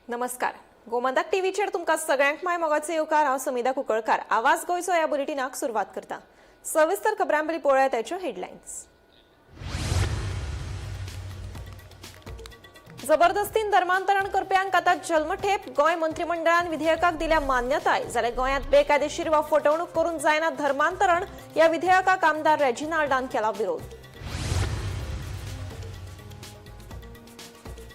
नमस्कार. गोमंतक टीव्हीचेर तुमकां सगळ्यांक माय मोगाचे येवकार. हांव समिधा कुंकळकार. आवाज गोंयचो ह्या बुलेटिनाक सुरवात करता. सविस्तर खबरां पयलीं पळोवया ताच्यो हेडलायन्स. जबरदस्तीन धर्मांतरण करप्यांक आतां जल्मठेप. गोंय मंत्रिमंडळान विधेयकाक दिल्या मान्यताय. जाल्यार गोंयांत बेकायदेशीर वा फटवणूक करून जायना धर्मांतरण. ह्या विधेयकाक आमदार रेजिनाल्डान केला विरोध.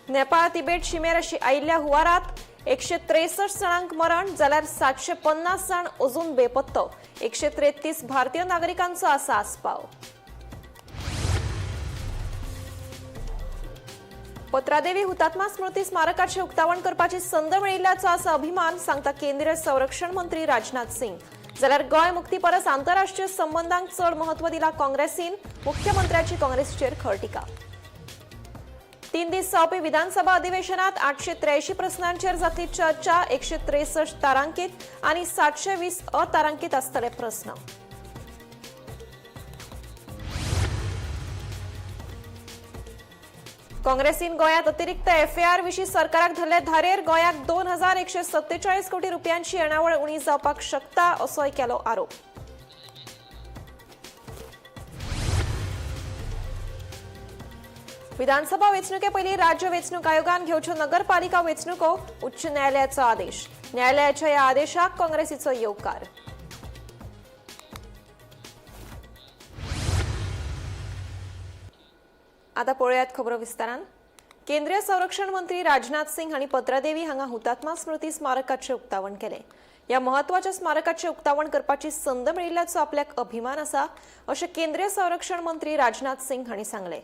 नेपाळ तिबेट शिमेर आयिल्ल्या हुंवारात 163 जणांक मरण, जाल्यार 750 जण अजून बेपत्तो. 133 भारतीय नागरिकांचो आसा आस्पाव. पत्रादेवी हुतात्मा स्मृती स्मारकाचे उक्तावण करपाची संद मेळिल्ल्याचो आसा अभिमान, सांगता केंद्रीय संरक्षण मंत्री राजनाथ सिंग. जाल्यार गोंय मुक्ती परस आंतरराष्ट्रीय संबंधांक चड महत्व दिला काँग्रेसीन. मुख्यमंत्र्याची काँग्रेसीचेर खर टिका. 3 दीस जावपी विधानसभा अधिवेशनात 883 प्रस्नांचेर जातली चर्चा. 163 तारांकीत आनी 720 अतारांकीत आसतले प्रस्न. काँग्रेसीन गोंयांत अतिरिक्त एफआयआर विशीं सरकाराक धरले धारेर. गोंयाक 2147 कोटी रुपयांची येणावळ उणी जावपाक शकता असोय केलो आरोप. विधानसभा वेंचणुके पयलीं राज्य वेंचणूक आयोगान घेवच्यो नगरपालिका वेंचणुको. उच्च न्यायालयाचो आदेश. न्यायालयाच्या ह्या आदेशाक काँग्रेसीचो येवकार. आता पळोवयात खबरो विस्तारान. केंद्रीय संरक्षण मंत्री राजनाथ सिंग हांणी पत्रादेवी हांगा हुतात्मा स्मृती स्मारकाचे उक्तावण केले. ह्या महत्वाच्या स्मारकाचे उक्तावण करपाची संद मेळिल्ल्याचो आपल्याक अभिमान आसा अशें केंद्रीय संरक्षण मंत्री राजनाथ सिंग हांणी सांगले.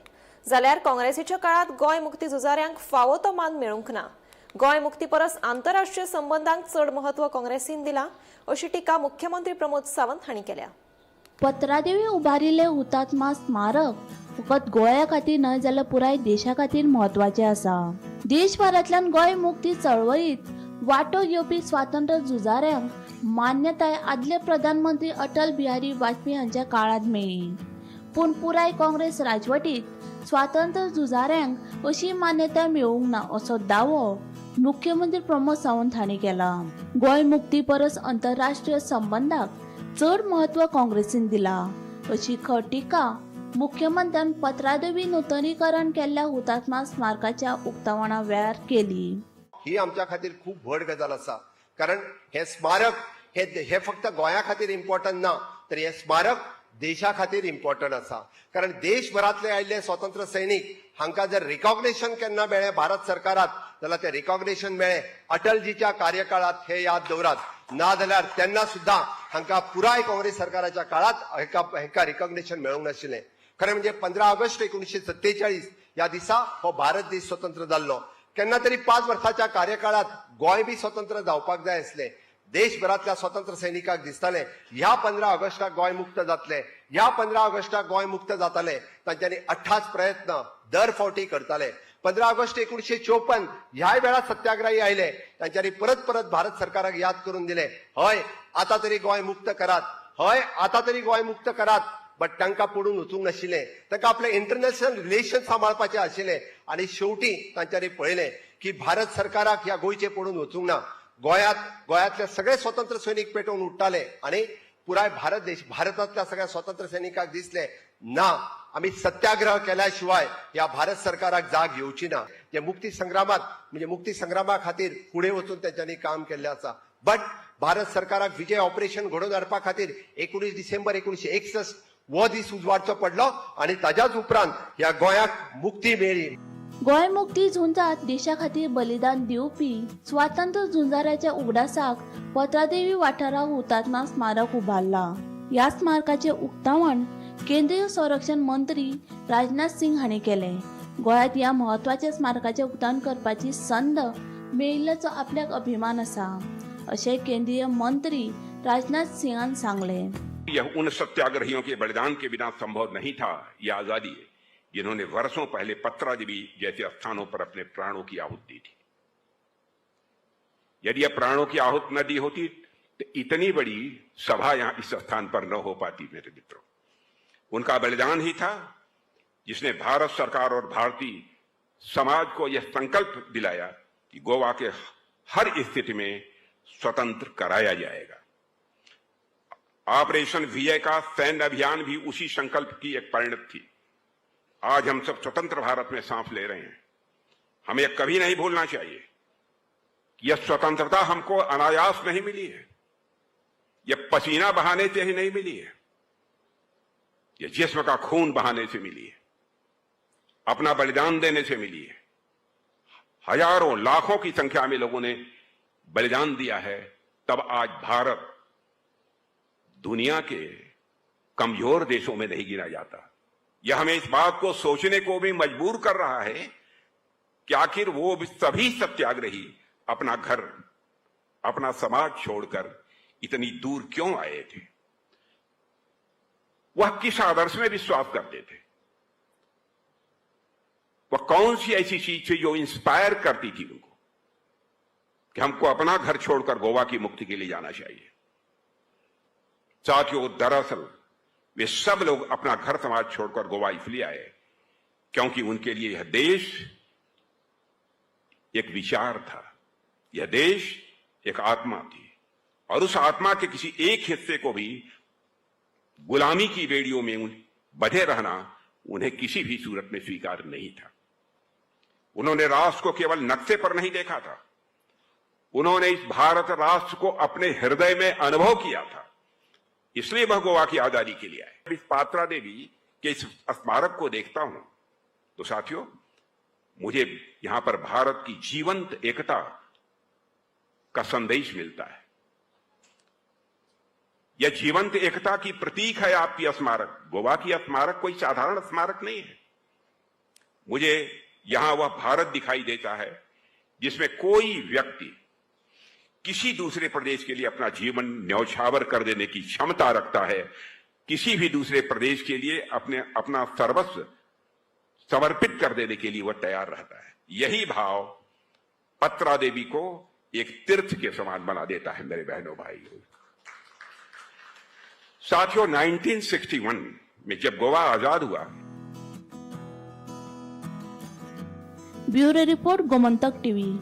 जाल्यार काँग्रेसीच्या काळात गोंय मुक्ती झुजाऱ्यांक फावो तो मान मेळूंक ना. गोंय मुक्ती परस आंतरराष्ट्रीय संबंधांक चड महत्व काँग्रेसीन दिला अशी टिका मुख्यमंत्री प्रमोद सावंत हांणी केल्या. पत्रादेवी उबारिल्ले हुतात्मा स्मारक फकत गोंया खातीर न्हय जाल्यार पुराय देशा खातीर म्हत्वाचें आसा. देशभरांतल्यान गोंय मुक्ती चळवळीत वांटो घेवपी स्वातंत्र्य झुजाऱ्यांक मान्यताय आदले प्रधानमंत्री अटल बिहारी वाजपेयी हांच्या काळांत मेळ्ळी. पूण पुराय काँग्रेस राजवटीत स्वातंत्र्य झुजाऱ्यांक अशी मान्यताय मेळूंक ना असो दावो मुख्यमंत्री प्रमोद सावंत हांणी केला. गोंय मुक्ती परस आंतरराष्ट्रीय संबंधाक चड महत्व काँग्रेसीन दिला अशी खर टिका मुख्यमंत्र्यान पत्रादेवी नूतनीकरण केल्ल्या हुतात्मा स्मारकाच्या उक्तावणा वेळार केली. ही आमच्या खातीर खूप व्हड गजाल आसा, कारण हे स्मारक हे फक्त गोंया खातीर इम्पॉर्टंट ना, तर हे स्मारक देशा खातीर इम्पॉर्टंट आसा. कारण देशभरांतले आयिल्ले स्वतंत्र सैनीक हांकां जर रिकॉग्निशन केन्ना मेळ्ळें भारत सरकारात, जाल्यार ते रिकॉग्निशन मेळ्ळें अटलजीच्या कार्यकाळात. हे याद दवरात. ना जाल्यार तेन्ना सुद्दां हांकां पुराय काँग्रेस सरकाराच्या काळात हेका रिकॉग्निशन मेळूंक नाशिल्लें. खरें म्हणजे 15 ऑगस्ट 1947 ह्या दिसा हो भारत देश स्वतंत्र जाल्लो. केन्ना तरी 5 वर्साच्या कार्यकाळात गोंय बी स्वतंत्र जावपाक जाय आसलें. देशभरातल्या स्वतंत्र सैनिकांक दिसताले ह्या 15 ऑगस्टाक गोंय मुक्त जातले, ह्या 15 ऑगस्टाक गोंय मुक्त जाताले. तांच्यांनी 28 प्रयत्न दर फावटी करताले. 15 ऑगस्ट 1954 ह्या वेळा सत्याग्रही आयले. तांच्यांनी परत परत भारत सरकाराक याद करून दिले, हय आता तरी गोंय मुक्त करात, हय आता तरी गोंय मुक्त करात. बट तांकां पडून वचूंक नाशिल्लें. तांकां आपले इंटरनॅशनल रिलेशन सांबाळपाचे आशिल्ले. आनी शेवटी तांच्यांनी पळयलें की भारत सरकाराक ह्या गोंयचे पडून वचूंक ना. गोंयांतले सगळे स्वतंत्र सैनीक पेटोवन उठताले आनी पुराय भारतांतल्या सगळ्या स्वतंत्र सैनिकांक दिसले ना, आमी सत्याग्रह केल्या शिवाय ह्या भारत सरकाराक जाग घेवची ना. जे मुक्ती संग्रामा खातीर फुडें वचून तांच्यांनी काम केल्लें आसा. बट भारत सरकाराक विजय ऑपरेशन घडोवन हाडपा खातीर 19 डिसेंबर 1961 हो दीस उजवाडचो पडलो आनी ताच्याच उपरांत ह्या गोंयाक मुक्ती मेळ्ळी. गोंय मुक्ती झुंजात देशा खातीर बलिदान दिवपी स्वातंत्र्य झुंजाऱ्याच्या उगडासाक पत्रादेवी वाठारात हुतात्मा स्मारक उबारला. ह्या स्मारकाचे उक्तावण केंद्रीय संरक्षण मंत्री राजनाथ सिंग हांणी केले. गोंयांत ह्या महत्वाच्या स्मारकाचे उक्तावण करपाची संद मेळिल्ल्याचो आपल्याक अभिमान आसा अशें केंद्रीय मंत्री राजनाथ सिंगान सांगले. यह उन सत्याग्रहियों के बलिदान के बिना संभव नहीं था. यह आजादी जिन्होंने वर्षों पहले पत्रादेवी जैसे स्थानों पर अपने प्राणों की आहुति दी थी। यदि यह प्राणों की आहुति न दी होती तो इतनी बड़ी सभा यहां इस स्थान पर न हो पाती। मेरे मित्रों, उनका बलिदान ही था जिसने भारत सरकार और भारतीय समाज को यह संकल्प दिलाया कि गोवा के हर स्थिति में स्वतंत्र कराया जाएगा। ऑपरेशन विजय का सैन्य अभियान भी उसी संकल्प की एक परिणत थी। आज हम सब स्वतंत्र भारत में सांस ले रहे हैं। हमें यह कभी नहीं भूलना चाहिए कि यह स्वतंत्रता हमको अनायास नहीं मिली है, यह पसीना बहाने से ही नहीं मिली है, यह जिस्म का खून बहाने से मिली है, अपना बलिदान देने से मिली है। हजारों लाखों की संख्या में लोगों ने बलिदान दिया है, तब आज भारत दुनिया के कमजोर देशों में नहीं गिना जाता। यह हमें इस बात को सोचने को भी मजबूर कर रहा है कि आखिर वो सभी सत्याग्रही अपना घर, अपना समाज छोड़कर इतनी दूर क्यों आए थे? वह किस आदर्श में विश्वास करते थे? वह कौन सी ऐसी चीज थी जो इंस्पायर करती थी उनको कि हमको अपना घर छोड़कर गोवा की मुक्ति के लिए जाना चाहिए? साथियों, दरअसल वे सब लोग अपना घर समाज छोड़कर गोवा इसलिए आए क्योंकि उनके लिए यह देश एक विचार था, यह देश एक आत्मा थी, और उस आत्मा के किसी एक हिस्से को भी गुलामी की बेड़ियों में बंधे रहना उन्हें किसी भी सूरत में स्वीकार नहीं था। उन्होंने राष्ट्र को केवल नक्शे पर नहीं देखा था, उन्होंने इस भारत राष्ट्र को अपने हृदय में अनुभव किया था। इसलिए वह गोवा की आजादी के लिए आए। इस पात्रा देवी के इस स्मारक को देखता हूं तो साथियों, मुझे यहां पर भारत की जीवंत एकता का संदेश मिलता है। यह जीवंत एकता की प्रतीक है आपकी स्मारक। गोवा की स्मारक कोई साधारण स्मारक नहीं है। मुझे यहां वह भारत दिखाई देता है जिसमें कोई व्यक्ति किसी दूसरे प्रदेश के लिए अपना जीवन न्यौछावर कर देने की क्षमता रखता है, किसी भी दूसरे प्रदेश के लिए अपना सर्वस्व समर्पित कर देने के लिए वह तैयार रहता है। यही भाव पत्रा देवी को एक तीर्थ के समान बना देता है। मेरे बहनों भाइयों, साथियों, 1961 में जब गोवा आजाद हुआ, bureau report, Gomantak TV.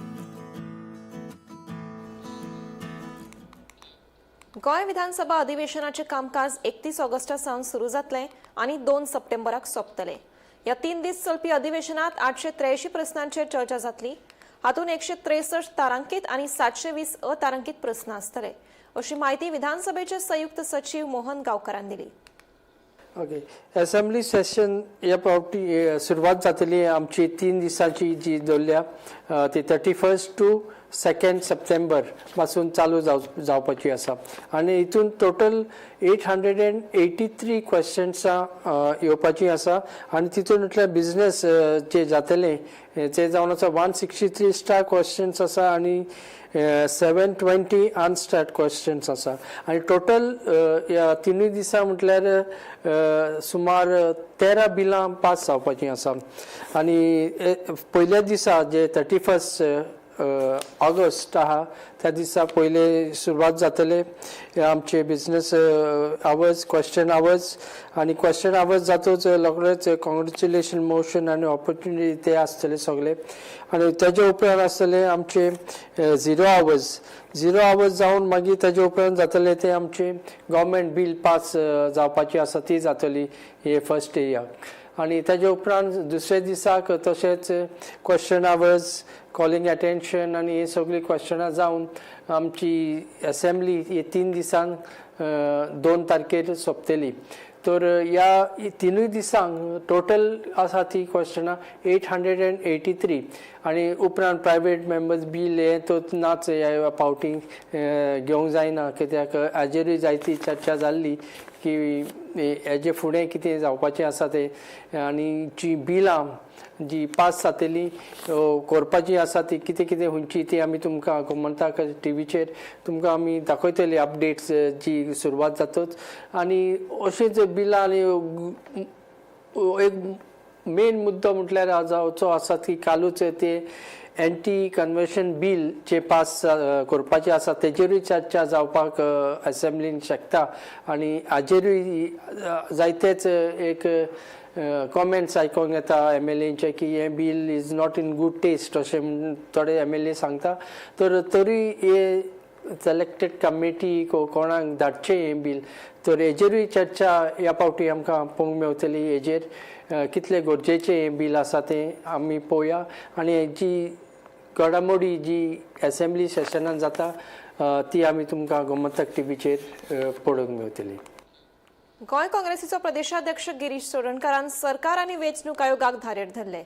Goa विधानसभा अधिवेशनाचे कामकाज 31 ऑगस्टासावन सुरू जातले आणि 2 सप्टेंबराक सोंपतले। या 3 दीस चलपी अधिवेशनात 883 प्रस्नांचेर चर्चा जातली। हातून 163 तारांकीत आणि 720 अतारांकीत प्रस्न आसतले, अशी माहिती विधानसभेचे संयुक्त सचिव मोहन गांवकारान दिली। ओके, असेंब्ली सेशन या पावटी सुरवात जातली आमची 3 दिसाची जी दवरल्या ती 31 टू 2 सप्टेंबर पासून चालू जावपाची आसा आनी हितून टोटल 883 क्वेश्चन्स येवपाची आसा आनी तितूंतले बिझनेस जे जातले ते जावन आसा 163 स्टार क्वेश्चन्स आसा आनी 720 अनस्टार्ट क्वेश्चन्स आसा आनी टोटल या 3 दिसा म्हटल्यार सुमार 13 बिलां पास जावपाची आसा आनी पयल्या दिसा जे 31 ऑगस्ट आहा त्या दिसा पयले सुरवात जातले आमचे बिझनेस आवर्स, क्वेश्चन आवर्स आनी क्वेश्चन आवर्स जातूच रोखडेच कॉंग्रेच्युलेशन मोशन आनी ऑपॉर्च्युनिटी ते आसतले सगळे आनी तेजे उपरांत आसतले आमचे 0 आवर्स जावन मागीर तेजे उपरांत जातले ते आमचे गव्हर्मेंट बील पास जावपाची आसा ती जातली हे फर्स्ट एरियाक आनी तेजे उपरांत दुसऱ्या दिसाक तशेंच क्वेश्चन आवर्स, कॉलिंग अटेन्शन आनी हे सगळी क्वेश्चनां जावन आमची असेंब्ली हे 3 दिसांक 2 तारखेर सोंपतली। तर ह्या 3 दिसांक टोटल आसा ती क्वेश्चनां 883 आनी उपरांत प्रायवेट मेंबर्स बील हे तो नाच ह्या पावटी घेवंक जायना कित्याक हाजेरूय जायती चर्चा जाल्ली की हेजे फुडें कितें जावपाचें आसा तें आनी जी बिलां जी पास जातली करपाची आसा ती कितें कितें खंयची ती आमी तुमकां गोमंतक टीव्हीचेर तुमकां आमी दाखयतली अपडेट्स जी सुरवात जातच आनी अशीच बिलां आनी एक मेन मुद्दो म्हटल्यार जावचो आसा की कालूच ते एंटी कन्वर्शन बील जे पास करपाचे आसा तेजेरूय चर्चा जावपाक असेंब्लीन शकता आनी हाजेरूय जायतेच एक कॉमेंट्स आयकोंक येता MLAचे की हे bill is not in good taste अशें थोडे MLA सांगता तर तरी हे सिलेक्टेड कमिटी कोणाक धाडचे हें बील तर हेजेरूय चर्चा ह्या फावटी आमकां पळोवंक मेवतली हेजेर कितले गरजेचें हें बील आसा तें आमी पळोवया आनी जी घडामोडी जी असेंब्ली सेशनान जाता ती आमी तुमकां गोमंतक टीव्हीचेर पळोवंक मेवतली. गोंय काँग्रेसीचो प्रदेशाध्यक्ष गिरीश चोडणकारान सरकार आनी वेंचणूक आयोगाक धारेर धरले.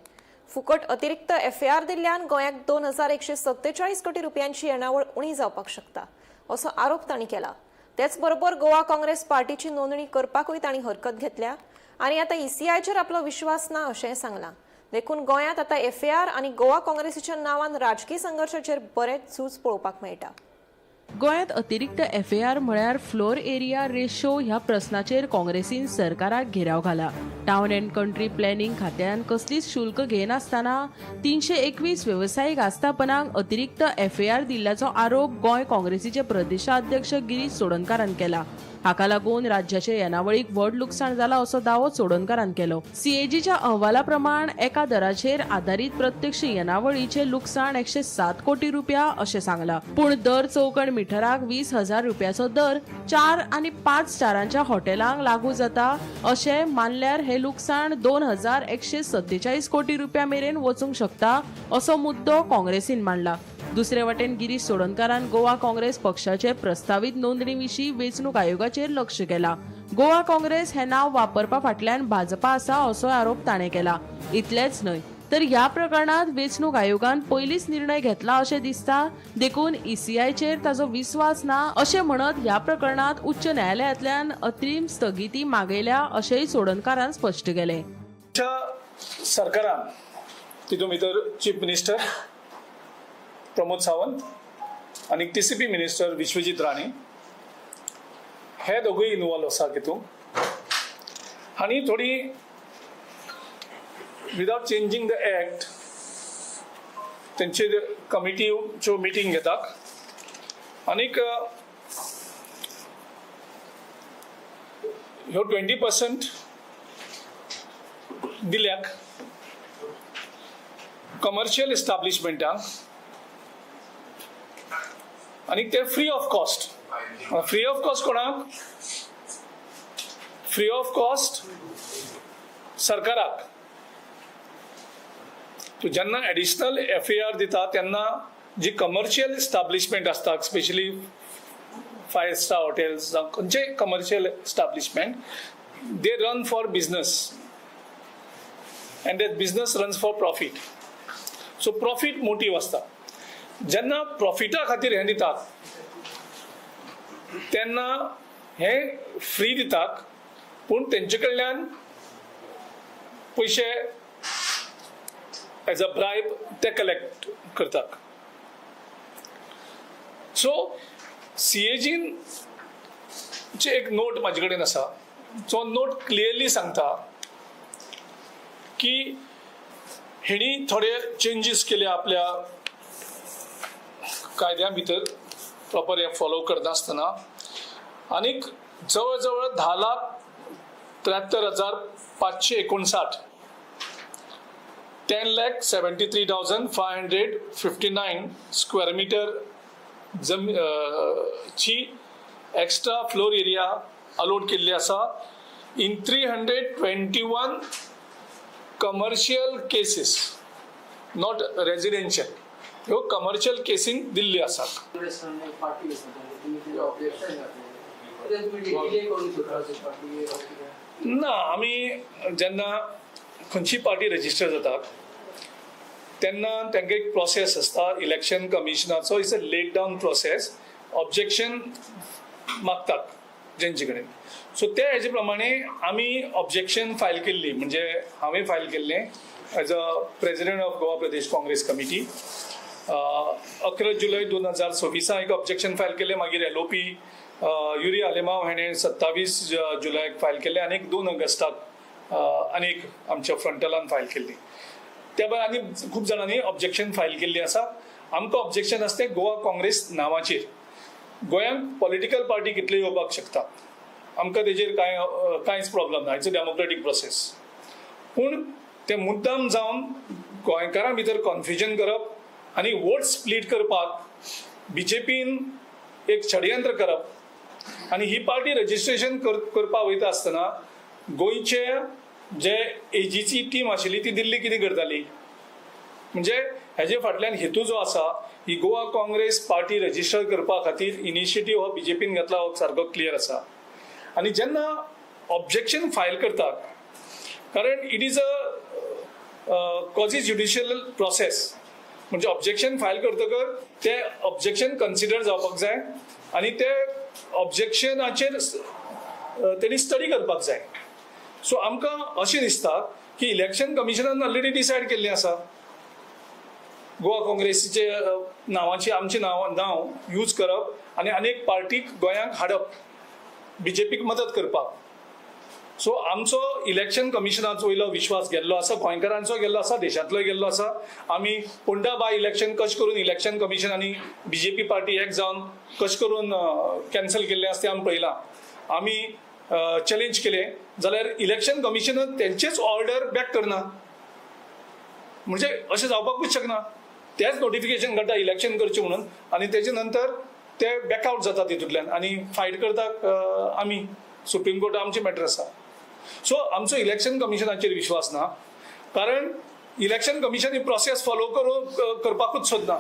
फुकट अतिरिक्त FAR दिल्ल्यान गोंयाक 2147 कोटी रुपयांची येणावळ उणी जावपाक शकता असो आरोप तांणी केला. तेच बरोबर गोवा काँग्रेस पार्टीची नोंदणी करपाकूय तांणी हरकत घेतल्या आनी आतां ECIचेर आपलो विश्वास ना अशें सांगलां. देखून गोंयांत आतां FAR आनी गोवा काँग्रेसीच्या नांवान राजकी संघर्शाचेर बरेच झूज पळोवपाक मेळटा. गोंयांत अतिरिक्त FAR म्हळ्यार फ्लोर एरिया रेशो ह्या प्रस्नाचेर काँग्रेसीन सरकाराक घेराव घाला. टावन अँड कंट्री प्लॅनिंग खात्यान कसलीच शुल्क घेनासतना 321 वेवसायीक आस्थापनांक अतिरिक्त FAR दिल्ल्याचो आरोप गोंय काँग्रेसीचे प्रदेशाध्यक्ष गिरीश चोडणकारान केला. हाका लागून राज्याचे येणावळीक व्हड लुकसाण जाला असो दावो चोडणकारान केलो. CAGच्या अहवाला प्रमाण एका दराचेर आधारीत प्रत्यक्ष येणावळीचे लुकसाण 107 कोटी रुपया अशें सांगला. पूण दर चौकण मिटराक 20,000 रुपयाचो दर 4 आनी 5 स्टारांच्या हॉटेलांक लागू जाता अशें मानल्यार हे लुकसाण 2,147 कोटी रुपया मेरेन वचूंक शकता असो मुद्दो काँग्रेसीन मांडला. दुसरे वटेन गिरीश चोडणकारान गोवा काँग्रेस पक्षाचे प्रस्तावित नोंदणी विशीं वेंचणूक आयोगाचेर लक्ष केला. गोवा काँग्रेस हे नांव वापरपा फाटल्यान भाजपा आसा असो आरोप ताणें केला. इतलेंच न्हय तर ह्या प्रकरणात वेंचणूक आयोगान पयलींच निर्णय घेतला अशें दिसता. देखून ECIचेर ताचो विस्वास ना अशें म्हणत ह्या प्रकरणात उच्च न्यायालयातल्यान अग्रीम स्थगिती मागयल्या अशेंय चोडणकारान स्पश्ट केलें. सरकारान तितून भितर चीफ मिनिस्टर प्रमोद सावंत आणि TCP मिनिस्टर विश्वजीत राणे हे दोघूय इन्वॉल्व आसा तितून आणि थोडी विदाउट चेंजिंग द एक्ट तेंचे कमिटीच्यो मिटींग घेतात आनीक ह्यो 20% दिल्याक कमर्शियल एस्टाब्लिशमेंटांक आणि ते फ्री ऑफ कॉस्ट कोणाक फ्री ऑफ कॉस्ट सरकाराक. तू जेन्ना एडिशनल FAR दिता तेन्ना जी कमर्शियल एस्टाब्लिशमेंट असता स्पेशली 5 स्टार हॉटेल्स जावं खंयचे commercial establishment they run for business and that business runs for profit. So profit motive असता. जेन्ना प्रॉफिटा खातीर हे दितात तेन्ना हे फ्री दितात पूण तेंचे कडल्यान पयशे एज अ ब्रायब ते कलेक्ट करतात. सो CAGन चे एक नोट म्हाजे कडेन आसा जो नोट क्लियरली सांगता की हेणी थोडे चेंजीस केले आपल्या कायद्या भितर प्रॉपर हे फॉलो करनासतना आनीक जवळ जवळ 10,73,559 10,73,559 स्क्वेअर मीटर ची एक्स्ट्रा फ्लोर एरिया अलोट केल्ली आसा in 321 commercial cases not residential. ह्यो कमर्शियल केसींक दिल्ली आसात. ना आमी जेन्ना खंयची पार्टी रजिस्टर जातात तेन्ना तांकां एक प्रोसेस आसता इलेक्शन कमिशनाचो. It's a laid down process. Objection मागतात जेंचे कडेन. सो ते हेजे प्रमाणे आमी ऑब्जेक्शन फायल केल्ली म्हणजे हांवें फायल केल्लें as a president of Goa Pradesh Congress committee. 11 July 2026 एक ऑब्जेक्शन फायल केलें. मागीर LOP युरी आलेमाव हाणें 27 जुलयाक फायल केलें आनी 2 ऑगस्टाक अनेक आमच्या फ्रंटलान फायल केल्ली. त्या भायर आनी खूब जाणांनी ऑब्जेक्शन फायल केल्ली आसा. आमकां ऑब्जेक्शन आसा तें गोवा काँग्रेस नांवाचेर. गोंयांत पॉलिटिकल पार्टी कितल्यो येवपाक शकता, आमकां तेजेर कांयच प्रॉब्लम ना. It's a democratic process. पूण ते मुद्दाम जावन गोंयकारां भितर कन्फ्युजन करप आनी वोट स्प्लीट करपाक बीजेपीन एक षडयंत्र करप आनी ही पार्टी रजिस्ट्रेशन करपाक वयता आसतना गोंयचे जे एजीची टीम आशिल्ली ती दिल्ली कितें करताली. म्हणजे हेजे फाटल्यान हेतू जो आसा ही गोवा काँग्रेस पार्टी रजिस्टर करपा खातीर इनिशिएटीव हो बीजेपीन घेतला हो सारको क्लियर आसा. आनी जेन्ना ऑब्जेक्शन फायल करतात, कारण it is a quasi judicial process, म्हणजे ऑब्जेक्शन फायल करतकर ते ऑब्जेक्शन कन्सिडर जावपाक जाय आनी ते ऑब्जेक्शनाचेर तेणी स्टडी करपाक जाय. सो आमकां अशें दिसता की इलेक्शन कमिशनान ऑलरेडी डिसायड केल्लें आसा गोवा काँग्रेसीचे नांवाची आमचें नांव यूज करप आनी अनेक पार्टीक गोंयांत हाडप बीजेपीक मदत करपाक. सो आमचो इलेक्शन कमिशनाचो वयलो विश्वास गेल्लो आसा, गोंयकारांचो गेल्लो आसा, देशांतलोय गेल्लो आसा. आमी पोंडा बाय इलेक्शन कशें करून इलेक्शन कमिशन आनी बीजेपी पार्टी एक जावन कशें करून कॅन्सल केल्लें आसा तें आमी पळयलां. आमी चॅलेंज केलें जाल्यार इलेक्शन कमिशनान तेंचेच ऑर्डर बॅक करना. म्हणजे अशें जावपाकूच शकना. तेच नोटिफिकेशन काडटा इलेक्शन करचें म्हणून आनी तेजे नंतर ते बॅकआउट जाता तितूंतल्यान आनी फायट करतात आमी. सुप्रीम कोर्ट आमचे मॅटर आसा. सो आमचो इलेक्शन कमिशनाचेर विश्वास ना, कारण इलेक्शन कमिशन ही प्रोसेस फॉलो करपाकूच सोदना.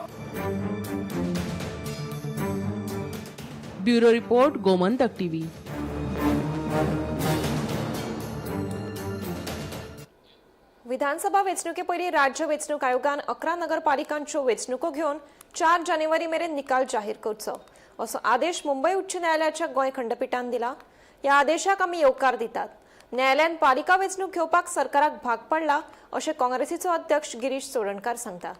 Bureau report, Gomantak TV. विधानसभा वेंचणुके पयलीं राज्य वेंचणूक आयोगान 11 नगरपालिकांच्यो वेंचणुको घेवन 4 जानेवारी मेरेन निकाल जाहीर करचो असो आदेश मुंबय उच्च न्यायालयाच्या गोंय खंडपीठान दिला. ह्या आदेशाक आमी येवकार दितात. न्यायालयान पालिका वेंचणूक घेवपाक सरकाराक भाग पडला अशें काँग्रेसीचो अध्यक्ष गिरीश चोडणकार सांगता.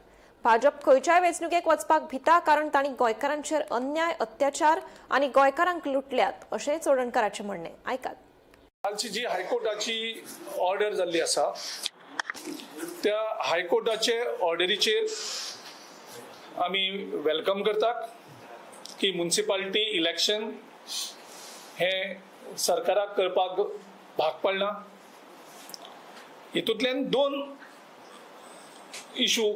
भाजप खंयच्याय वेंचणुकेक वचपाक भिता कारण तांणी गोंयकारांचेर अन्याय अत्याचार आनी गोंयकारांक लुटल्यात अशें चोडणकाराचें म्हणणें. आयकात. कालची जी हायकोर्टाची ऑर्डर जाल्ली आसा त्या हायकोर्टाचे ऑर्डरीचेर आमी वेलकम करतात की म्युनिसिपालिटी इलेक्शन हे सरकाराक करपाक भाग पडना. हितूंतल्यान 2 इशू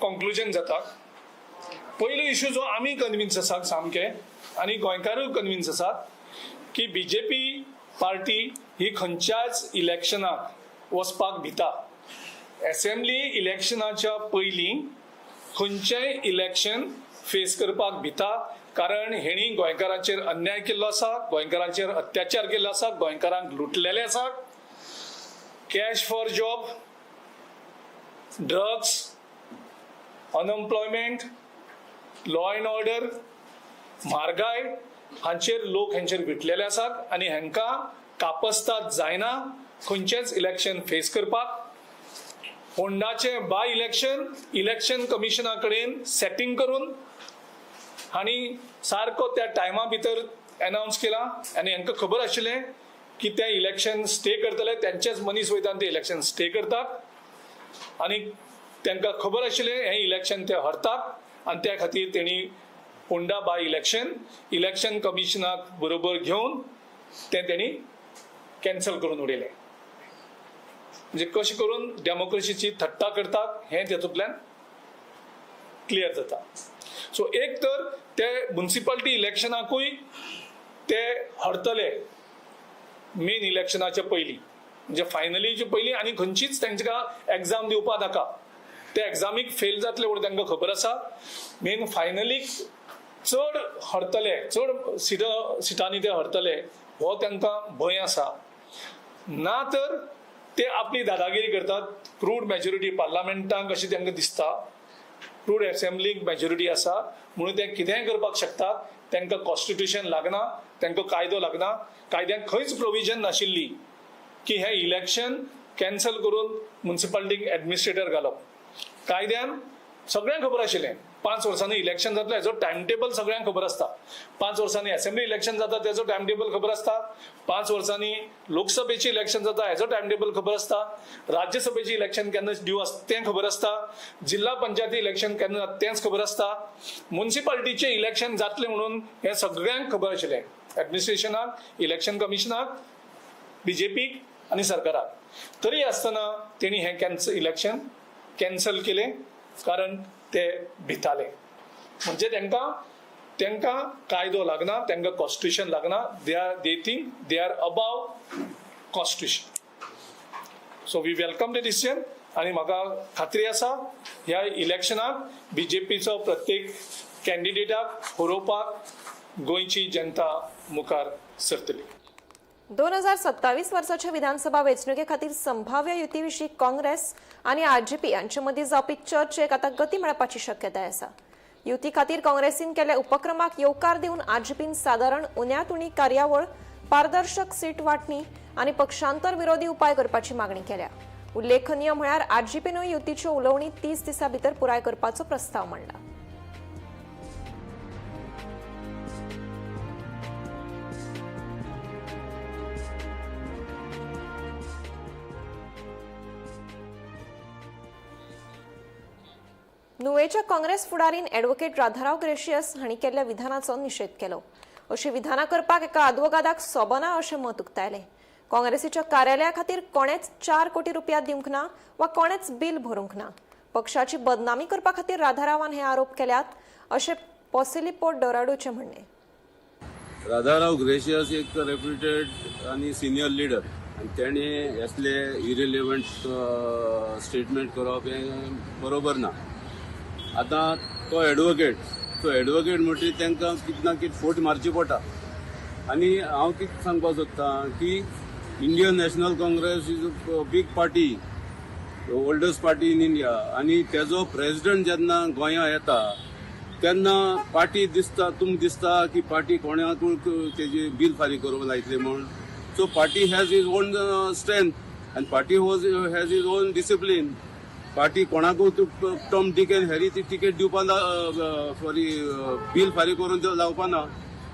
कॉन्क्लुजन जातात. पयलो इशू जो आमी कन्विन्स आसात सामके आनी गोंयकारूय कन्विन्स आसात की बीजेपी पार्टी ही खंयच्याच इलेक्शनाक वचपाक भिता. असेंब्ली इलेक्शनाच्या पयलीं खंयचेंय इलेक्शन फेस करपाक भिता, कारण हेणी गोंयकारांचेर अन्याय केल्लो आसा, गोंयकारांचेर अत्याचार केल्लो आसा, गोंयकारांक लुटलेले आसा. Cash for job, drugs, unemployment, law and order, म्हारगाय हांचेर लोक हेंचेर विटलेले आसात आनी हेंकां कापस्ताद जायना खंयचेंच इलेक्शन फेस करपाक. फोंडाचें बाय इलेक्शन कमिशना कडेन सेटिंग करून हांणी सारको त्या टायमा भितर अनाउन्स केला आनी हांकां खबर आशिल्लें की ते इलेक्शन स्टे करतले. तेंचेच मनीस वयता ते इलेक्शन स्टे करतात आनी तांकां खबर आशिल्लें हें इलेक्शन ते हरतात आनी त्या खातीर तेणी फोंडा बाय इलेक्शन कमिशनाक बरोबर घेवन तें तेणी कॅन्सल करून उडयलें. म्हणजे कशें करून डेमोक्रेसीची थट्टा करतात हें तेतूंतल्यान क्लियर जाता. सो एक तर ते म्युनिसिपालिटी इलेक्शनाकूय ते हरतले मेन इलेक्शनाच्या पयलीं, म्हणजे फायनलीचे पयलीं आनी खंयचीच तांकां एग्जाम दिवपा नाका. ते एग्जामीक फेल जातले म्हणून तांकां खबर आसा. मेन फायनलीक चड हरतले, चड सिटांनी ते हरतले हो तांकां भंय आसा. ना तर ते आपली दादागिरी करतात. क्रूड मेजॉरिटी पार्लमेंटाक अशें तांकां दिसता, क्रूड असेंब्लीक मेजॉरिटी आसा म्हणून ते कितेंय करपाक शकतात. तांकां कॉन्स्टिट्यूशन लागना, तांकां कायदो लागना. कायद्यान खंयच प्रोविजन नाशिल्ली की हे इलेक्शन कॅन्सल करून म्युनिसिपालिटीक एडमिनिस्ट्रेटर घालप. कायद्यान सगळ्यांक खबर आशिल्लें 5 वर्सांनी इलेक्शन जातलें हेजो टायम टेबल सगळ्यांक खबर आसता. 5 वर्सांनी असेंब्ली इलेक्शन जाता तेजो टायम टेबल खबर आसता. 5 वर्सांनी लोकसभेची इलेक्शन जाता हेजो टायम टेबल खबर आसता. राज्यसभेची इलेक्शन केन्ना ड्यू आसता तें खबर आसता. जिल्हा पंचायती इलेक्शन केन्ना तेंच खबर आसता. म्युनिसिपालिटीचें इलेक्शन जातलें म्हणून हें सगळ्यांक खबर आशिल्लें, एडमिनिस्ट्रेशनाक, इलेक्शन कमिशनाक, बीजेपीक आनी सरकाराक. तरी आसतना तेणी हें इलेक्शन कॅन्सल केलें कारण ते भिताले. म्हणजे तांकां कायदो लागना, तांकां कॉन्स्टिट्यूशन लागना. They think they are above constitution. So we welcome the decision आनी म्हाका खात्री आसा ह्या इलेक्शनाक बीजेपीचो प्रत्येक कॅन्डिडेटाक हरोवपाक गोंयची जनता मुखार सरतली. 2027 वर्साच्या विधानसभा वेंचणुके खातीर संभाव्य युतीविशीं काँग्रेस आनी आरजेपी हांचे मदीं जावपी चर्चेक आतां गती मेळपाची शक्यताय आसा. युती खातीर काँग्रेसीन केल्ल्या उपक्रमाक येवकार दिवन आरजेपीन सादारण उण्यांत उणी कार्यावळ, पारदर्शक सीट वांटणी आनी पक्षांतर विरोधी उपाय करपाची मागणी केल्या. उल्लेखनीय म्हळ्यार आरजेपीनूय युतीच्यो उलोवणी 30 दिसां भितर पुराय करपाचो प्रस्ताव मांडला. नुवेच्या काँग्रेस फुडारीन ॲडव्होकेट राधाराव ग्रेशियस हांणी केल्ल्या विधानाचो निशेध केलो. अशी विधानां करपाक एका आदवोगादाक सोबना अशें मत उक्तायलें. काँग्रेसीच्या कार्यालया खातीर कोणेच 4 कोटी रुपया दिवंक ना वा कोणेच बील भरूंक ना. पक्षाची बदनामी करपा खातीर राधारावान हे आरोप केल्यात अशें पॉसिलिपोट डोराडोचें म्हणणें. राधाराव ग्रेशियस एक रेप्युटेड आणि सिनियर लीडर आणि तेणे असले इरिलेवंट स्टेटमेंट करप हें बरोबर ना. आतां तो एडवोकेट म्हणटरी तांकां कितें ना कितें फोट मारची पडटा. आनी हांव कितें सांगपाक सोदतां की Indian National Congress is a big party, oldest party in India. आनी तेजो प्रेसिडेंट जेन्ना गोंया येता तेन्ना पार्टी तुमकां दिसता की पार्टी कोणाकूय तेजी बील फारीक करूंक लायतली म्हूण. So party has his own strength आनी party has his own discipline. Party कोणाकूय टॉम डिक एंड हॅरी ती टिकेट दिवपा बील फारीक करून लावपा ना.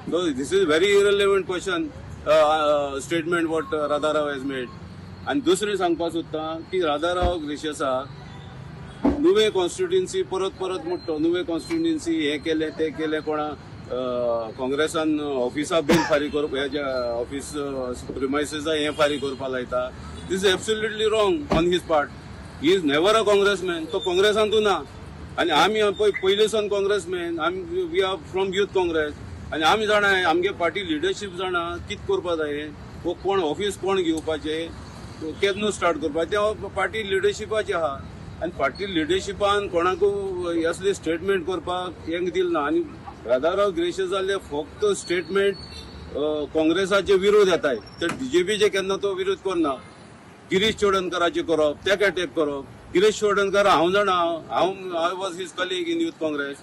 This is very irrelevant question statement what Radharao has made. आनी दुसरें सांगपाक सोदतां की राधाराव ग्रेशियसाक नुवे कॉन्स्टिट्युएन्सी परत म्हणटा. नुवे कॉन्स्टिट्युएन्सी हे केले ते केले कोणा काँग्रेसान ऑफिसा बील फारीक करप हेजे ऑफिस प्रिमायसिसा हे फारीक करपा लायता. This is absolutely wrong on his part. He is never a Congressman. तो काँग्रेसांतू ना. आनी आमी पयलींसान काँग्रेसमॅन. आमी we are from Youth Congress. आनी आमी जाणा आमगे पार्टी लिडरशीप जाणा कितें करपा जाय, वो कोण ऑफिस कोण घेवपाचें, केन्ना स्टार्ट करपाचें तें पार्टी लिडरशिपाचें आहा. आनी पार्टी लिडरशिपान कोणाकूय असले स्टेटमेंट करपाक हेंक दिल ना. आनी राधाराव ग्रेशियस जाल्ले फक्त स्टेटमेंट काँग्रेसाचे विरोध येताय. तर बीजेपीचे केन्ना तो विरोध करना. गिरीश चोडणकराचे करप, ते अटॅक करप. गिरीश चोडणकर हांव जाणा, I was his colleague in Youth Congress.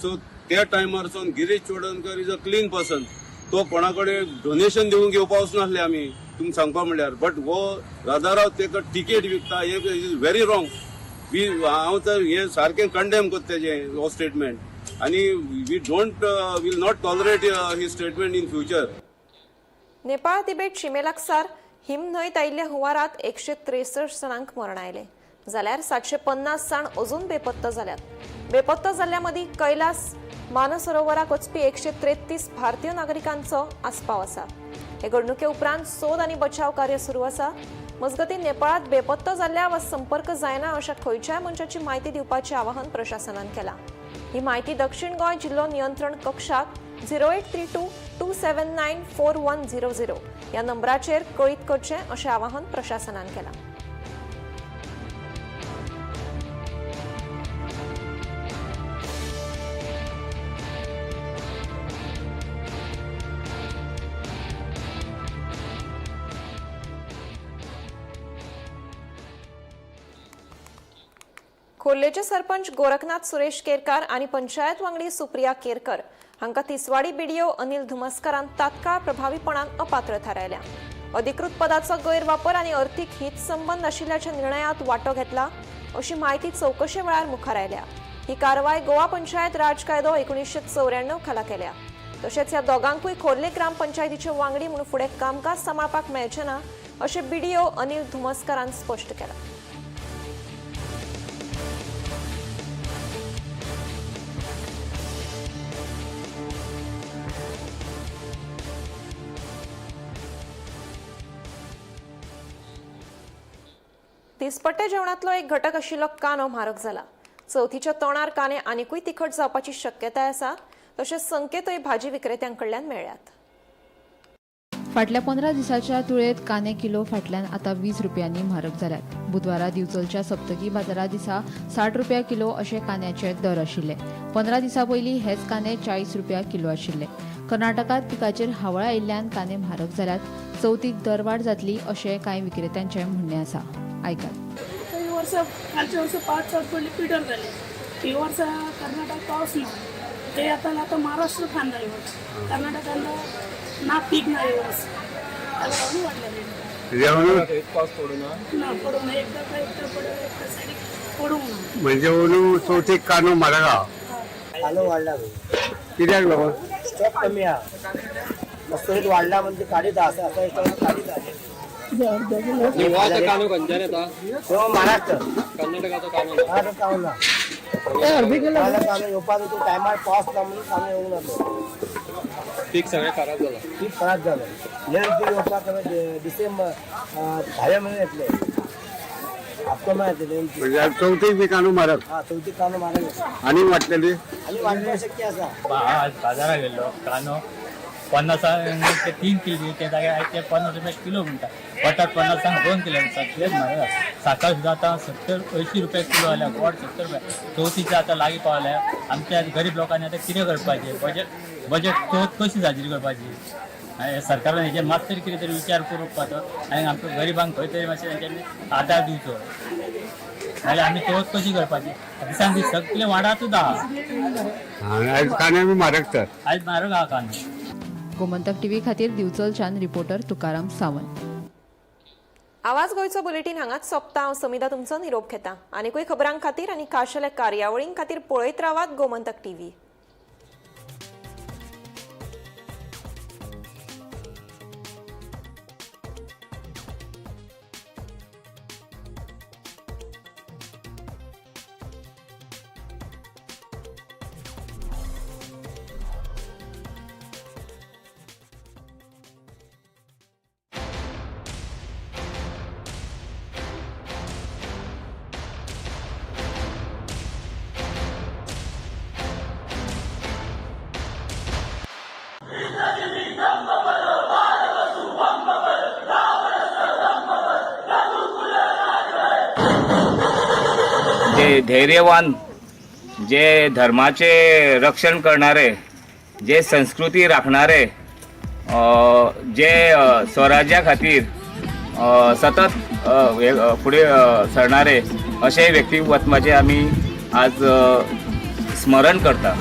So त्या टायमारसून Girish Chodankar is a clean person. तो कोणाकडे डोनेशन दिवंक येवपा वचनासले आमी तुमकां सांगपा म्हणल्यार. बट वो राधाराव तेका टिकेट विकता हे इज व्हेरी रॉंग. हांव तर हे सारकें कंडेम करता तेजें हो स्टेटमेंट. आनी वी विल नॉट टॉलरेट ही statement in future. Nepal Tibet शिमे लागसार हिम न्हंयत आयिल्ल्या हुंवारात 163 जाणांक मरण आयलें. जाल्यार 750 जाण अजून बेपत्ता जाल्यात. बेपत्ता जाल्ल्या मदीं कैलास मानसरोवराक वचपी 133 भारतीय नागरिकांचो आस्पाव आसा. हे घडणुके उपरांत सोद आनी बचाव कार्य सुरू आसा. मजगतीं नेपाळांत बेपत्ता जाल्ल्या वा संपर्क जायना अशा खंयच्याय मनशाची म्हायती दिवपाचें आवाहन प्रशासनान केलां. ही म्हायती दक्षिण गोंय जिल्लो नियंत्रण कक्षाक 0832 279 4100 ह्या नंबराचेर कळीत करचें अशें आवाहन प्रशासनान केलां. खोर्लेचे सरपंच गोरखनाथ सुरेश केरकार आणि पंचायत वांगडी सुप्रिया केरकर हांकां तिसवाडी बीडीओ अनिल धुमस्करान तात्काळ प्रभावीपणान अपात्र थारायल्या. अधिकृत पदाचो गैरवापर आनी अर्थीक हित संबंध आशिल्ल्याच्या निर्णयात वांटो घेतला अशी माहिती चौकशे वेळार मुखार आयल्या. ही कारवाय गोवा पंचायत राज कायदो 1994 खाला केल्या. तशेंच ह्या दोगांकूय खोर्ले ग्रामपंचायतीचे वांगडी म्हणून फुडें कामकाज सांबाळपाक मेळचें ना अशें बीडीओ अनिल धुमस्करान स्पश्ट केलां. दिसपट्टे जेवणातलो एक घटक आशिल्लो कांदो म्हारग जाला. चवथीच्या तोणार कांदे आनिकूय तिखट जावपाची शक्यताय आसा. तशेंच संकेतय भाजी विक्रेत्यांकडल्यान मेळ्ळ्यात. फाटल्या 15 दिसाच्या तुळेत कांदे किलो फाटल्यान आता 20 रुपयांनी म्हारग जाल्यात. बुधवारा दिवचलच्या सप्तकी बाजारा दिसा 60 रुपया किलो अशे कांद्याचे दर आशिल्ले. 15 दिसां पयलीं हेच कांदे 40 रुपया किलो आशिल्ले. कर्नाटकात पिकाचेर हावळ आयिल्ल्यान कांदे म्हारग जाल्यात. चवथीक दरवाड जातली अशें कांय विक्रेत्यांचें म्हणणें आसा. आयकात. कालच्या वर्षी 5 पडली पिडर जाले. ही वर्ष कर्नाटक पावस ना ते आता महाराष्ट्र कांदा कर्नाटकांना ना पीक नाही वर्ष वाढलेले पाऊस पडू ना पडून एकदा पडून म्हणजे चौथीक कांदो म्हारग कांदो वाढला कित्याक लागून स्टॉक कमी हा मस्तोरीत वाढला म्हणजे काढीत असं काढीत आहे कांदो खंयच्यान येता? महाराष्ट्र कर्नाटकाचो कांदो कांदा कांदो येवपाक तो टायमार पावस ना म्हणून कांदो येवंक नासलो. पीक सगळें खराब जाला. पीक खराब जालें. लेट पीक येवपाक डिसेंबर भाव्या म्हयन्यान येतले. ऑक्टोबर येतले. म्हणजे चौथीक बी कांदो म्हारग हा चवथीक कांदो म्हारग आनी वाडटली. आनी वाडपाक शक्य आसा. बाजारात गेलो कांदो 50 ते 3 किलो त्या जाग्यार ते 50 रुपया किलो म्हणटा. बटाट 50 2 किलो तेच म्हारग. साखर सुद्दां आतां 70-80 रुपया किलो जाल्या. गोड 70 रुपया. चवथीचे आतां लागीं पावल्या. आमच्या गरीब लोकांनी आतां कितें करपाचें? बजेट चवथ कशी साजरी करपाची? सरकारान हेजेर मात तरी कितें तरी विचार करपाचो आनी आमच्या गरिबांक खंय तरी मातशें तेंच्यांनी आदार दिवचो. नाल्यार आमी चवथ कशी करपाची? दिसान दीस सगळें वाडातूच आहा. आयज कांदे बी म्हारग तर आयज म्हारग आहा कांदो. गोमंतक टीव्ही खातीर दिवचलच्यान रिपोर्टर तुकाराम सावंत. आवाज गोंयचो बुलेटिन हांगाच सोंपता. हांव समिता तुमचो निरोप घेता. आनीकूय खबरां खातीर आनी खाशेल्या कार्यावळीं खातीर पळयत रावात गोमंतक टीव्ही. जे धैर्यवान, जे धर्माचे रक्षण करणारे, जे संस्कृती राखणारे, जे स्वराज्या खातीर सतत फुडें सरणारे अशे व्यक्तिमत्वाचे आमी आज स्मरण करता.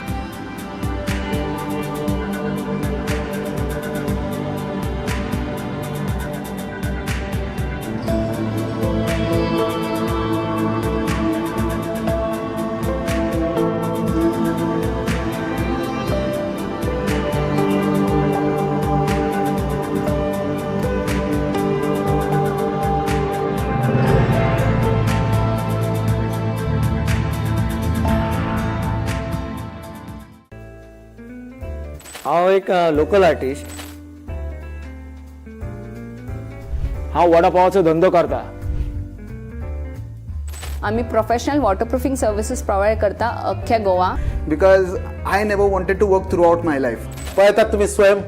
हांव एक लोकल आर्टिस्ट. हांव वडापावाचो धंदो करता. आम्ही प्रोफेशनल वॉटरप्रूफिंग सर्विसेस प्रोवाइड करता अख्ख्या Goa. Because I never wanted to work throughout my life. पळयतात तुमी स्वयं